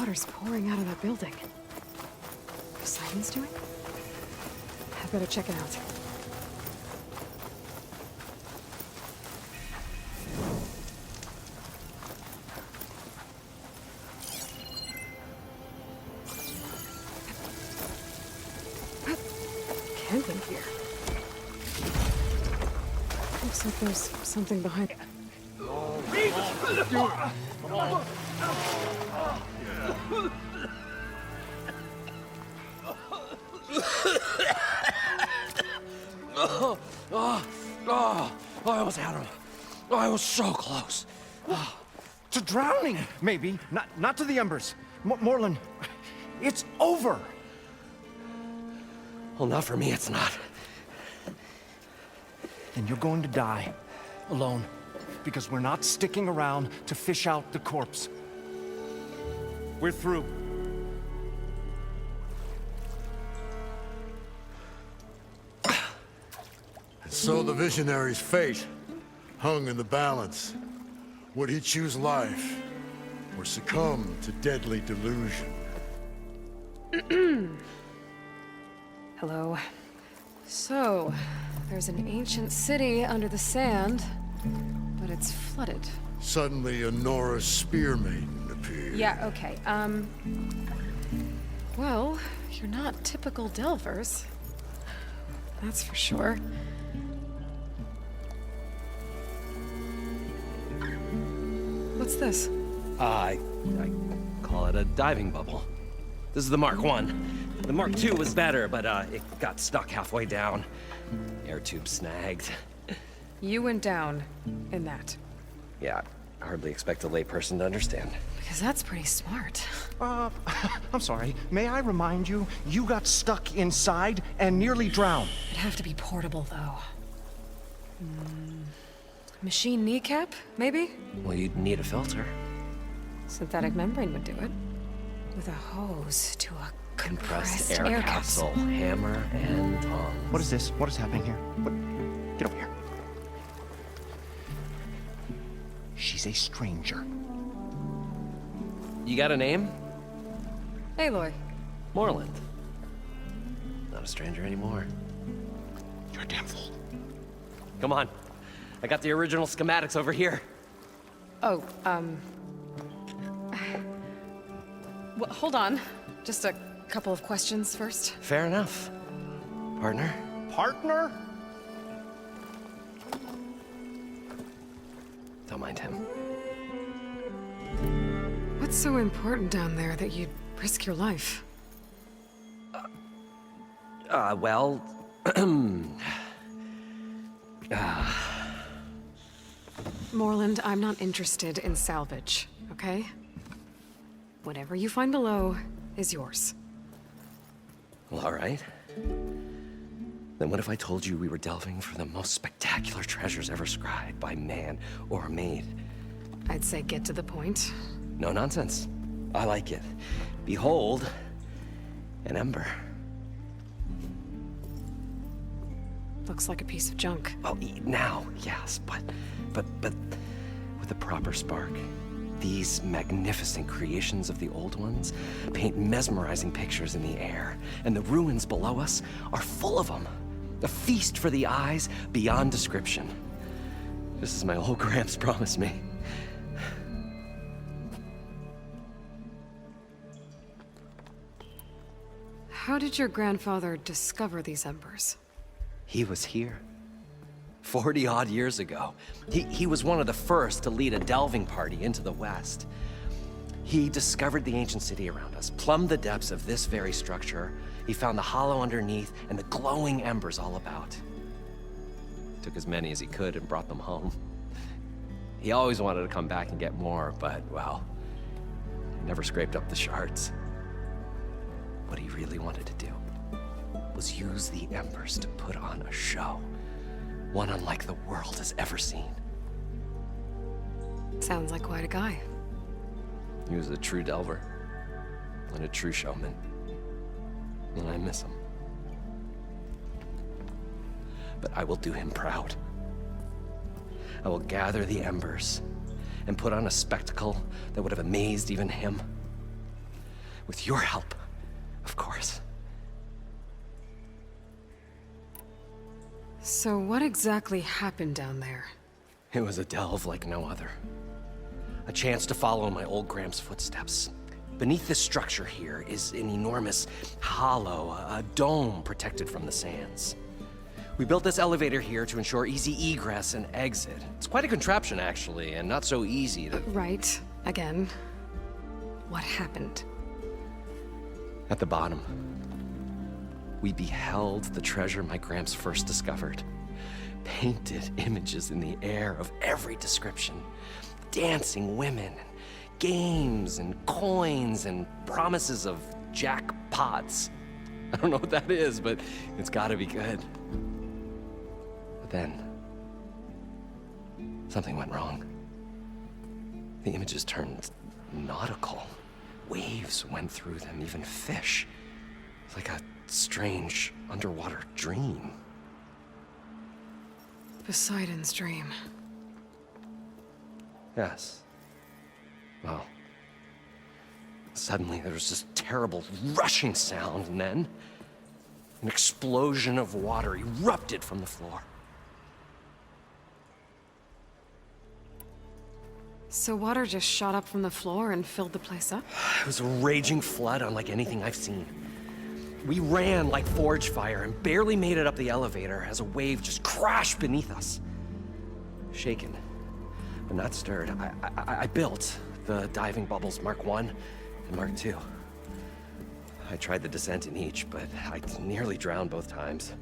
water's pouring out of that building. Poseidon's doing? I better check it out. Camping here. Looks like there's something behind it. I almost had him. I was so close. To drowning, maybe. Not to the embers. Moreland, it's over. Well, not for me, it's not. And you're going to die. Alone. Because we're not sticking around to fish out the corpse. We're through. So the visionary's fate hung in the balance. Would he choose life or succumb to deadly delusion? Hello. So, there's an ancient city under the sand, but it's flooded. Suddenly, a Norse spear maiden appeared. Yeah, okay. Well, you're not typical Delvers. That's for sure. What's this? I call it a diving bubble. This is the Mark I. The Mark II was better, but it got stuck halfway down. Air tube snagged. You went down in that. Yeah, I hardly expect a layperson to understand. Because that's pretty smart. I'm sorry. May I remind you, you got stuck inside and nearly drowned. It'd have to be portable, though. Machine kneecap, maybe? Well, you'd need a filter. Synthetic membrane would do it. With a hose to a compressed air capsule. Hammer and tongs. What is this? What is happening here? What? Get over here. She's a stranger. You got a name? Aloy. Moreland. Not a stranger anymore. You're a damn fool. Come on. I got the original schematics over here. Oh, well, hold on. Just a couple of questions first. Fair enough. Partner? Partner? Don't mind him. What's so important down there that you'd risk your life? Well... Moreland, I'm not interested in salvage, okay? Whatever you find below is yours. Well, all right. Then what if I told you we were delving for the most spectacular treasures ever scribed by man or maid? I'd say get to the point. No nonsense. I like it. Behold, an ember. Looks like a piece of junk. Oh, now, yes, but with a proper spark. These magnificent creations of the old ones paint mesmerizing pictures in the air, and the ruins below us are full of them. A feast for the eyes beyond description. Just as my old Gramps promised me. How did your grandfather discover these embers? He was here. 40-odd years ago. He was one of the first to lead a delving party into the West. He discovered the ancient city around us, plumbed the depths of this very structure. He found the hollow underneath and the glowing embers all about. Took as many as he could and brought them home. He always wanted to come back and get more, but, well, he never scraped up the shards. What he really wanted to do was use the embers to put on a show. One unlike the world has ever seen. Sounds like quite a guy. He was a true delver. And a true showman. And I miss him. But I will do him proud. I will gather the embers and put on a spectacle that would have amazed even him. With your help, of course. So what exactly happened down there? It was a delve like no other. A chance to follow in my old Gramps' footsteps. Beneath this structure here is an enormous hollow, a dome protected from the sands. We built this elevator here to ensure easy egress and exit. It's quite a contraption, actually, and not so easy to... Right. Again. What happened? At the bottom, we beheld the treasure my Gramps first discovered. Painted images in the air of every description. Dancing women, games and coins and promises of jackpots. I don't know what that is, but it's gotta be good. But then, something went wrong. The images turned nautical. Waves went through them, even fish. It's like a strange underwater dream. Poseidon's dream. Yes. Well, suddenly there was this terrible rushing sound, and then an explosion of water erupted from the floor. So water just shot up from the floor and filled the place up? It was a raging flood unlike anything I've seen. We ran like forge fire and barely made it up the elevator as a wave just crashed beneath us. Shaken, but not stirred, I built the diving bubbles Mark I and Mark II. I tried the descent in each, but I nearly drowned both times.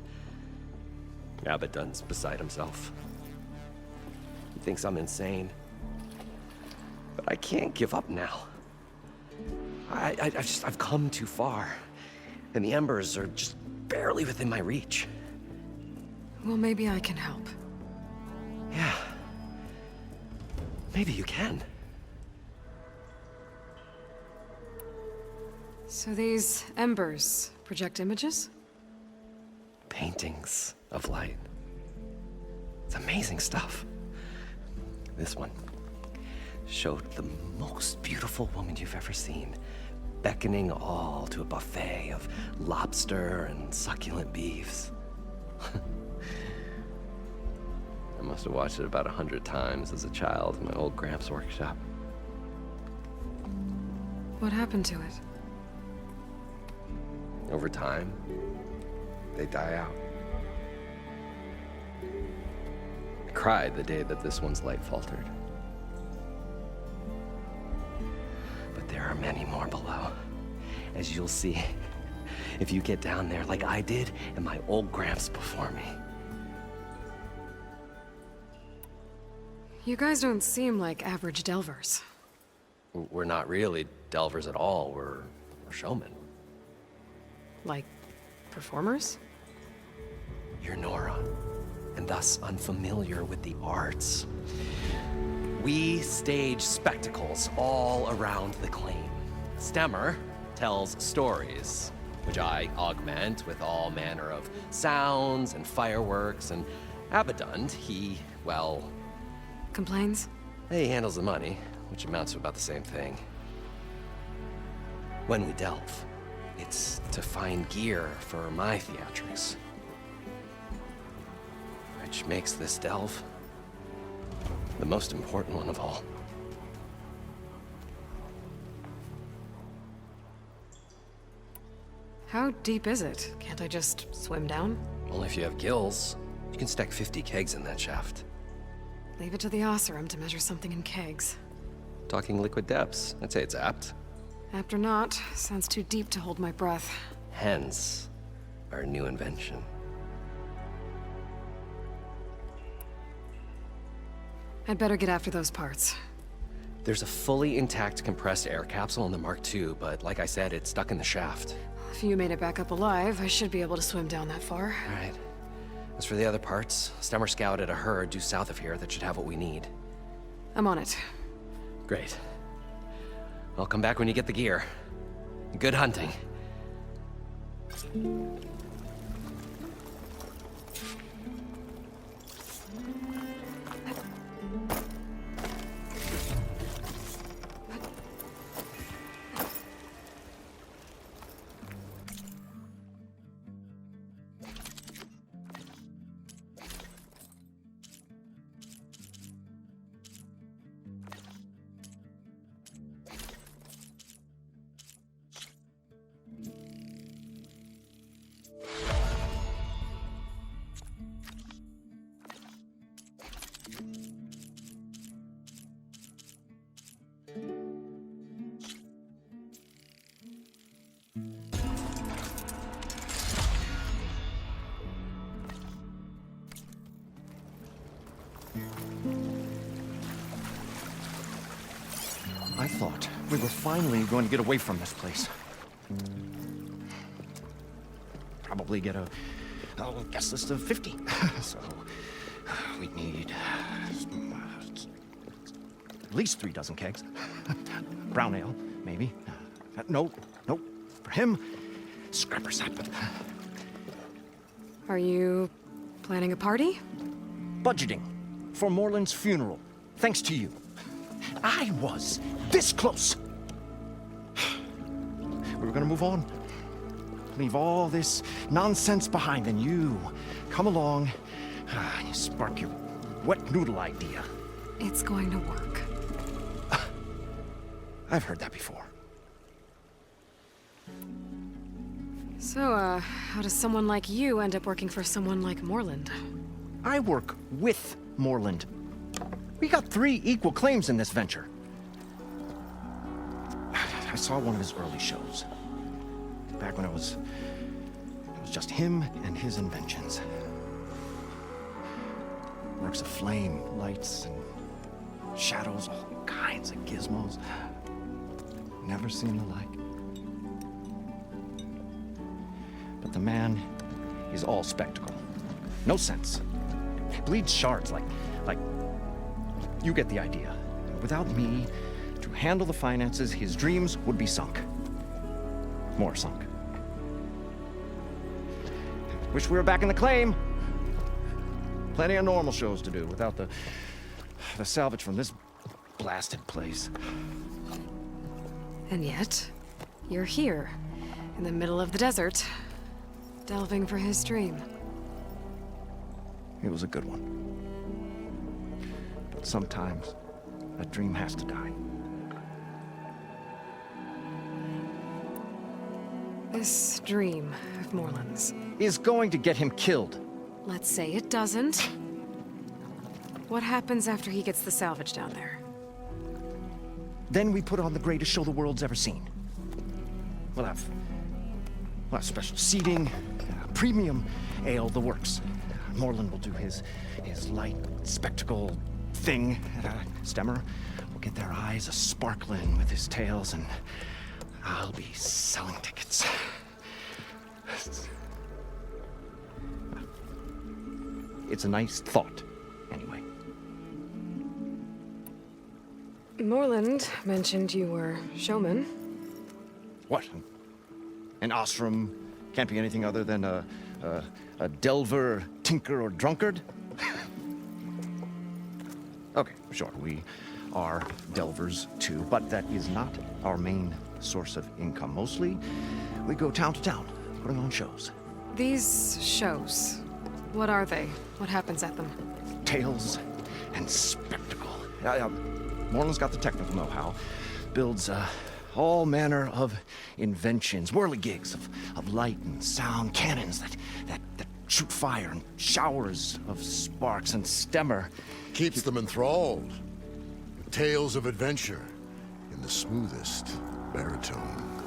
Abaddon's beside himself. He thinks I'm insane. But I can't give up now. I've come too far. And the embers are just barely within my reach. Well, maybe I can help. Yeah. Maybe you can. So these embers project images? Paintings of light. It's amazing stuff. This one showed the most beautiful woman you've ever seen, beckoning all to a buffet of lobster and succulent beefs. I must have watched it about 100 times as a child in my old Gramps' workshop. What happened to it? Over time, they die out. I cried the day that this one's light faltered. But there are many more below, as you'll see if you get down there like I did and my old Gramps before me. You guys don't seem like average delvers. We're not really delvers at all, we're showmen. Like, performers? You're Nora, and thus unfamiliar with the arts. We stage spectacles all around the claim. Stemmer tells stories, which I augment with all manner of sounds and fireworks, and Abaddon, he, well... Complains? he handles the money, which amounts to about the same thing. When we delve, it's to find gear for my theatrics. Which makes this delve the most important one of all. How deep is it? Can't I just swim down? Only if you have gills. You can stack 50 kegs in that shaft. Leave it to the Oseram to measure something in kegs. Talking liquid depths, I'd say it's apt. Apt or not, sounds too deep to hold my breath. Hence, our new invention. I'd better get after those parts. There's a fully intact compressed air capsule in the Mark II, but like I said, it's stuck in the shaft. If you made it back up alive, I should be able to swim down that far. All right. As for the other parts, Stemmer scouted a herd due south of here that should have what we need. I'm on it. Great. I'll come back when you get the gear. Good hunting. thought we were finally going to get away from this place. Probably get a guest list of 50. So we'd need at least 3 dozen kegs. Brown ale, maybe. No. For him, scrapper sap. Are you planning a party? Budgeting for Moreland's funeral, thanks to you. I was this close. We were gonna move on. Leave all this nonsense behind, and you come along, you spark your wet noodle idea. It's going to work. I've heard that before. So, how does someone like you end up working for someone like Moreland? I work with Moreland. We got 3 equal claims in this venture. I saw one of his early shows. Back when it was just him and his inventions. Works of flame, lights, and shadows, all kinds of gizmos. Never seen the like. But the man is all spectacle. No sense. Bleeds shards like you get the idea. Without me to handle the finances, his dreams would be sunk. More sunk. Wish we were back in the claim. Plenty of normal shows to do without the salvage from this blasted place. And yet, you're here, in the middle of the desert, delving for his dream. It was a good one. But sometimes, a dream has to die. This dream of Moreland's. Is going to get him killed. Let's say it doesn't. What happens after he gets the salvage down there? Then we put on the greatest show the world's ever seen. We'll have special seating, premium ale, the works. Moreland will do his light spectacle thing. Stemmer will get their eyes a-sparkling with his tales, and I'll be selling tickets. It's a nice thought, anyway. Moreland mentioned you were showman. What? An ostrom can't be anything other than a delver, tinker, or drunkard? Okay, sure, we are delvers too, but that is not our main source of income. Mostly, we go town to town, putting on shows. These shows, what are they? What happens at them? Tales and spectacle. Moreland's got the technical know-how. Builds all manner of inventions, whirligigs of light and sound, cannons that shoot fire, and showers of sparks, and Stemmer Keeps them enthralled with tales of adventure in the smoothest baritone.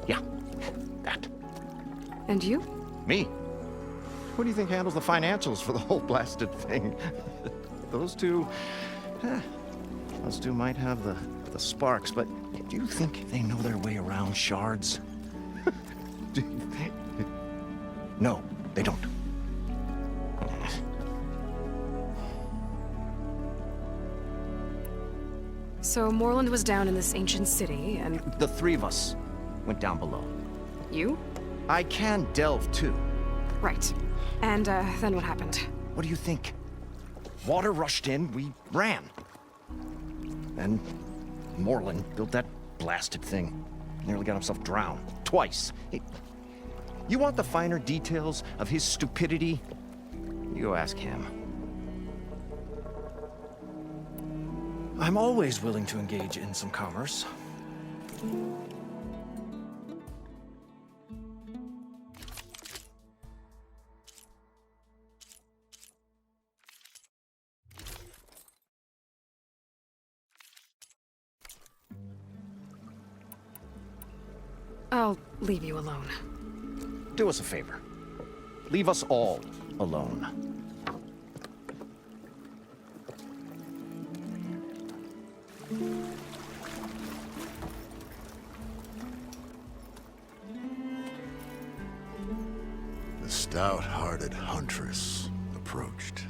Yeah, that. And you? Me? Who do you think handles the financials for the whole blasted thing? Those two might have the sparks, but do you think they know their way around shards? No, they don't. So Moreland was down in this ancient city, and The 3 of us went down below. you? I can delve too. Right. And, then what happened? What do you think? Water rushed in, we ran. Then Moreland built that blasted thing. Nearly got himself drowned. Twice. You want the finer details of his stupidity? You go ask him. I'm always willing to engage in some commerce. I'll leave you alone. Do us a favor. Leave us all alone. stout-hearted huntress approached.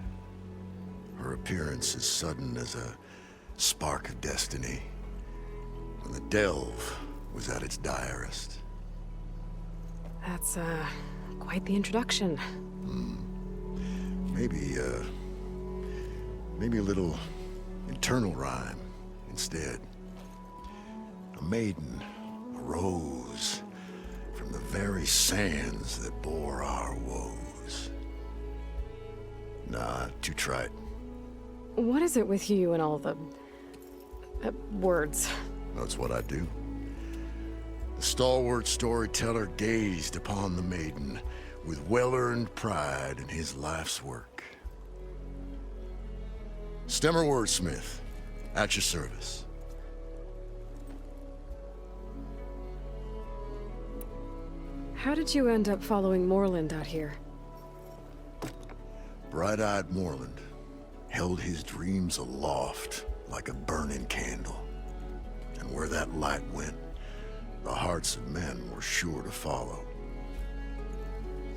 Her appearance as sudden as a spark of destiny, when the delve was at its direst. That's, quite the introduction. Maybe a little internal rhyme instead. A maiden arose from the very sands that bore our woes. Nah, too trite. What is it with you and all the... words? That's what I do. The stalwart storyteller gazed upon the maiden with well-earned pride in his life's work. Stemmer wordsmith, at your service. How did you end up following Moreland out here? Bright-eyed Moreland held his dreams aloft like a burning candle. And where that light went, the hearts of men were sure to follow.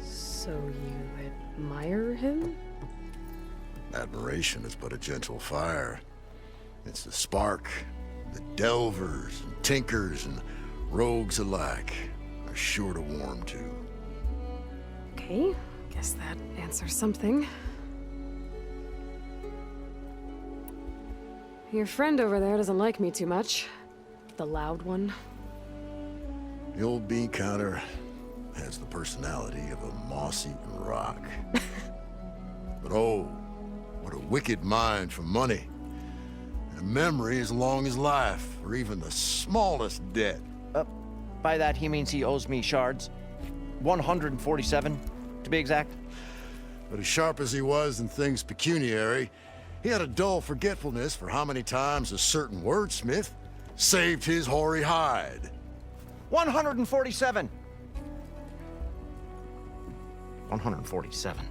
So you admire him? Admiration is but a gentle fire. It's the spark that delvers and tinkers and rogues alike are sure to warm to. Okay, guess that answers something. Your friend over there doesn't like me too much. The loud one. The old bean counter has the personality of a moss-eaten rock. But oh, what a wicked mind for money. And a memory as long as life, or even the smallest debt. By that, he means he owes me shards. 147, to be exact. But as sharp as he was in things pecuniary, he had a dull forgetfulness for how many times a certain wordsmith saved his hoary hide. 147. 147.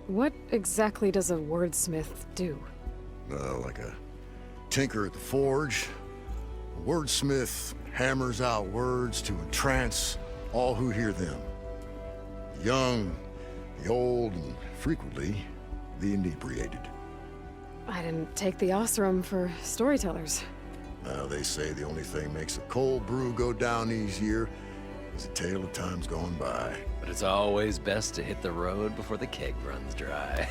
What exactly does a wordsmith do? Like a tinker at the forge, a wordsmith hammers out words to entrance all who hear them. The young, the old, and frequently, the inebriated. I didn't take the Osram for storytellers. They say the only thing makes a cold brew go down easier is a tale of times gone by. But it's always best to hit the road before the keg runs dry.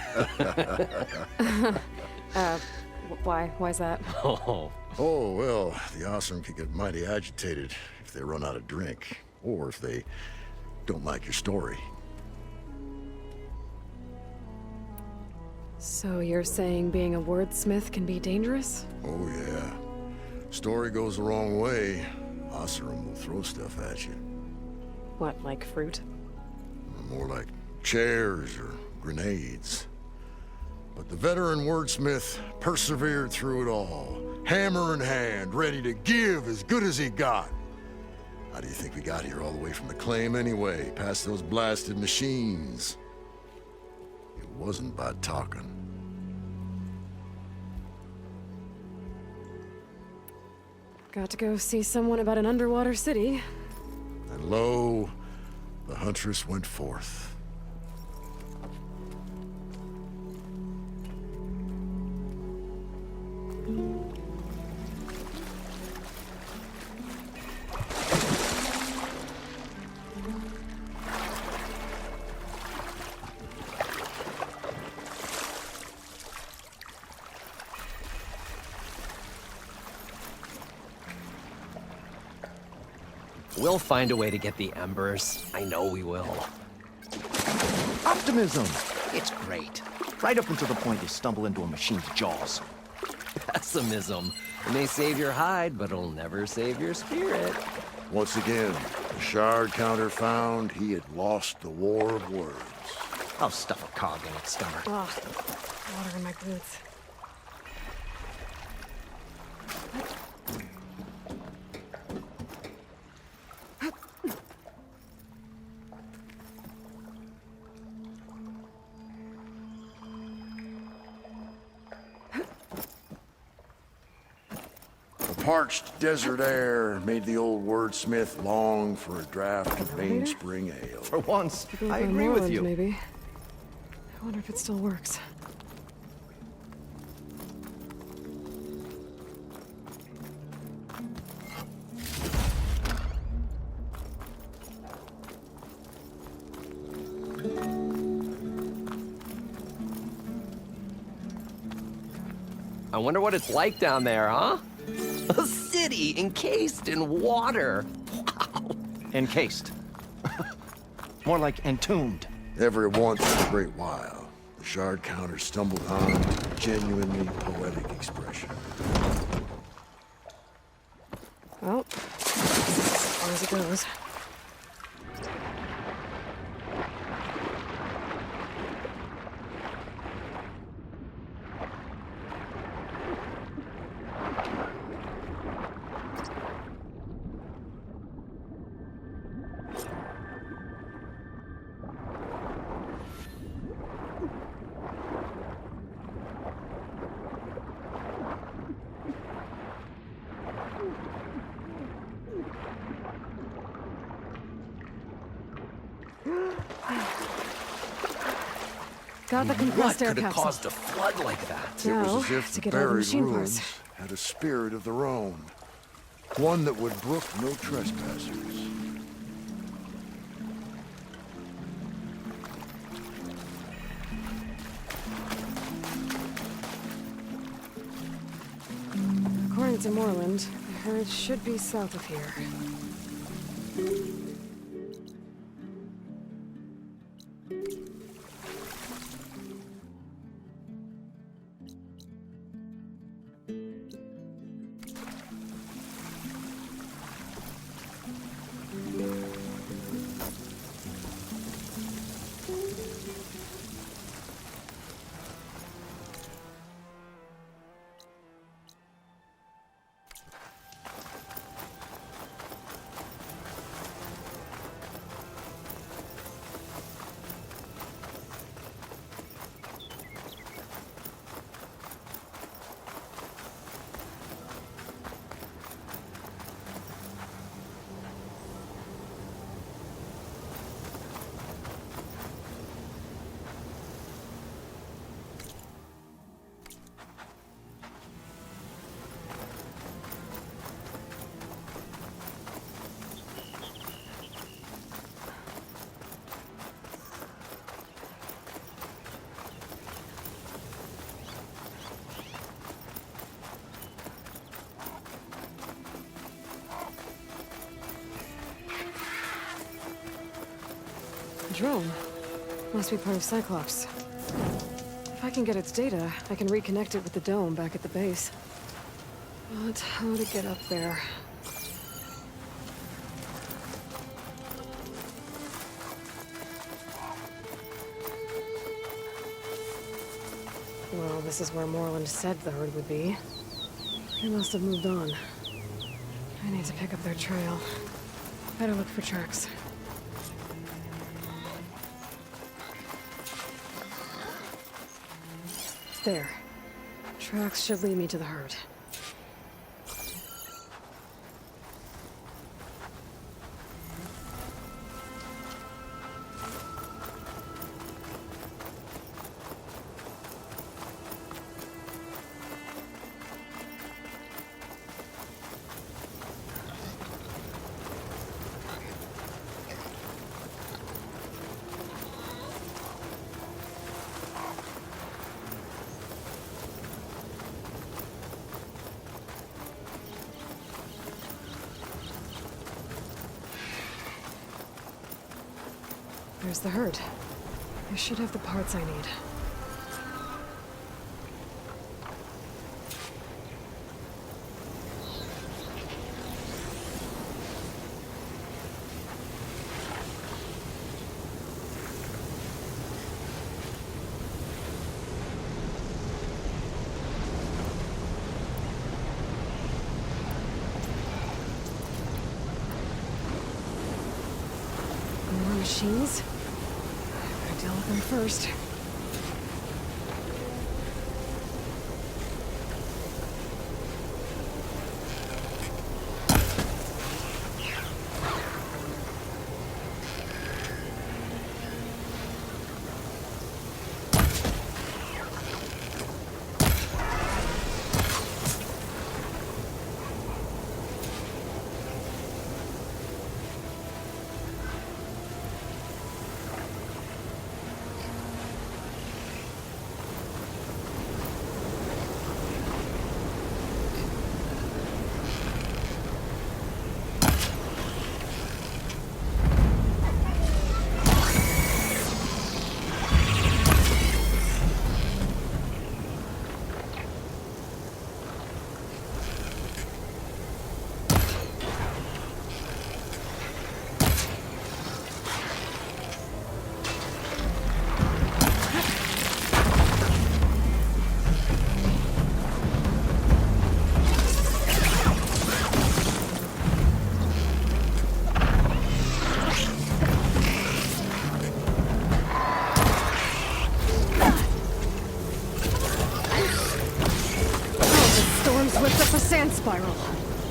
Why's that? Oh, Oh, well, the Osram can get mighty agitated if they run out of drink, or if they don't like your story. So you're saying being a wordsmith can be dangerous? Oh, yeah. Story goes the wrong way, Osram will throw stuff at you. What, like fruit? More like chairs or grenades. But the veteran wordsmith persevered through it all, hammer in hand, ready to give as good as he got. How do you think we got here all the way from the claim anyway, past those blasted machines? It wasn't by talking. Got to go see someone about an underwater city. And lo, the huntress went forth. we'll find a way to get the embers. I know we will. Optimism! It's great. Right up until the point you stumble into a machine's jaws. Pessimism. It may save your hide, but it'll never save your spirit. Once again, the shard counter found he had lost the war of words. I'll stuff a cog in its stomach. Ugh, water in my boots. A parched desert air made the old wordsmith long for a draft of Elevator? mainspring ale. For once, People I by agree with Moreland, you. Maybe. I wonder if it still works. I wonder what it's like down there, huh? A city encased in water. Wow. Encased. More like entombed. Every once in a great while, the shard counter stumbled on a genuinely poetic expression. Well, as far as it goes. Got the What compressed air could have capsule. caused a flood like that? It was Now, as if to the get all the buried machine ruins parts. had a spirit of their own. One that would brook no trespassers. According to Moreland, the herd should be south of here. Drone. Must be part of Cyclops. If I can get its data, I can reconnect it with the dome back at the base. But how to get up there? Well, this is where Moreland said the herd would be. They must have moved on. I need to pick up their trail. Better look for tracks. There. Tracks should lead me to the herd. There's the herd. I should have the parts I need. More machines? Gotta deal with them first. equipped up a sand spiral.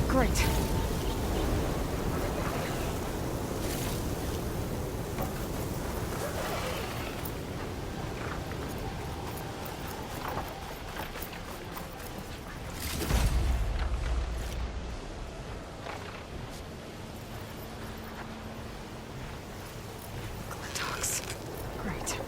Great. Glintox. Great.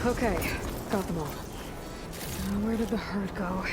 Okay, got them all. Now, where did the herd go?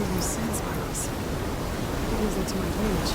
Those sand spirals. I'll use that to my advantage.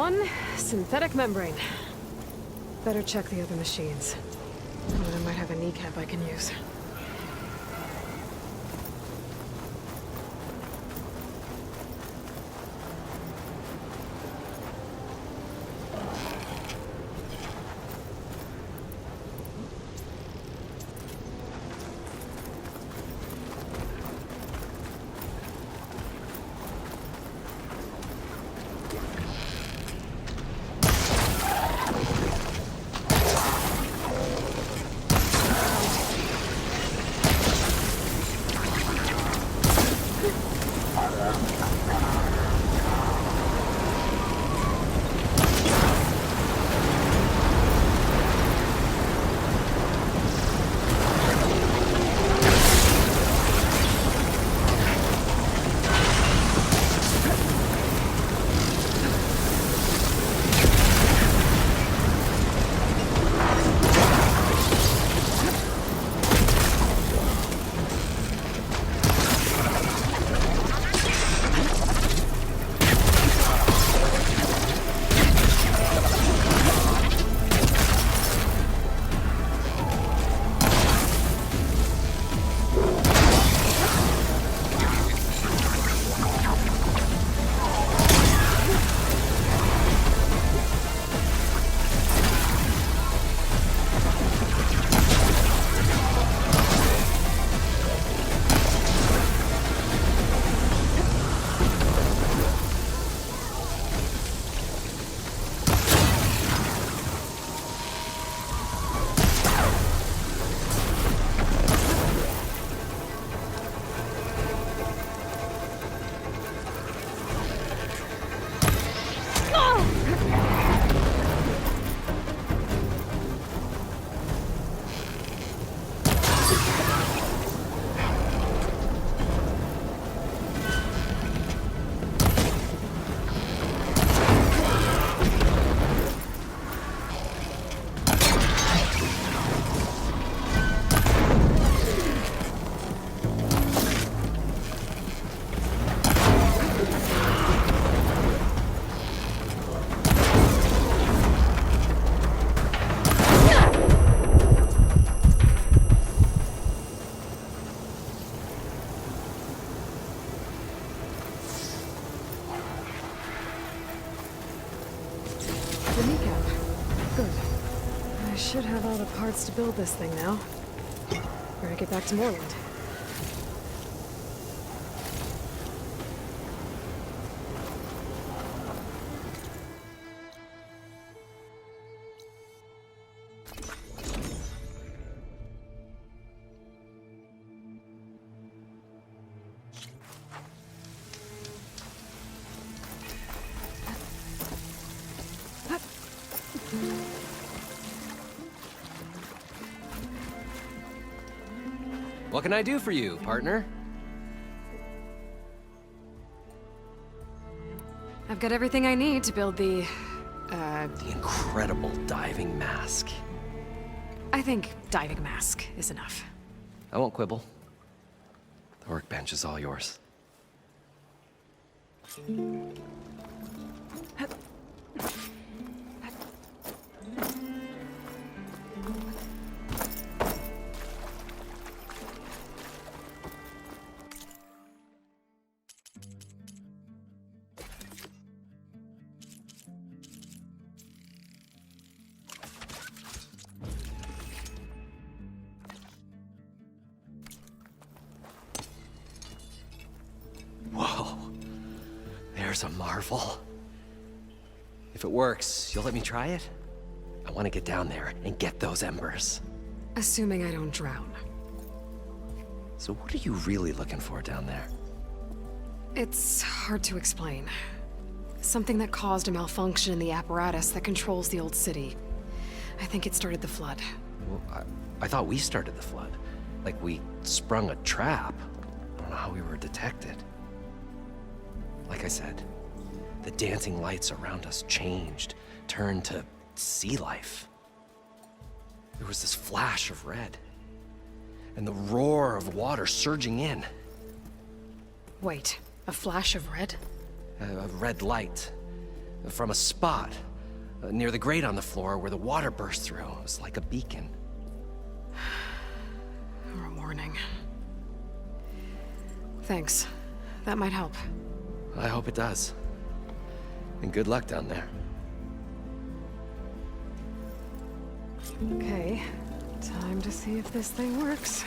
one synthetic membrane. Better check the other machines. One of them might have a kneecap I can use. The kneecap. Good. I should have all the parts to build this thing now. Better get back to Moreland. What can I do for you, partner? I've got everything I need to build the incredible diving mask. I think diving mask is enough. I won't quibble. The workbench is all yours. Whoa. There's a marvel. If it works, you'll let me try it? I want to get down there and get those embers. Assuming I don't drown. So what are you really looking for down there? It's hard to explain. Something that caused a malfunction in the apparatus that controls the old city. I think it started the flood. Well, I thought we started the flood. Like we sprung a trap. I don't know how we were detected. Like I said, the dancing lights around us changed, turned to sea life. There was this flash of red, and the roar of water surging in. Wait, a flash of red? A red light. From a spot near the grate on the floor where the water burst through. It was like a beacon. Or a warning. Thanks. That might help. I hope it does. And good luck down there. Okay. Time to see if this thing works.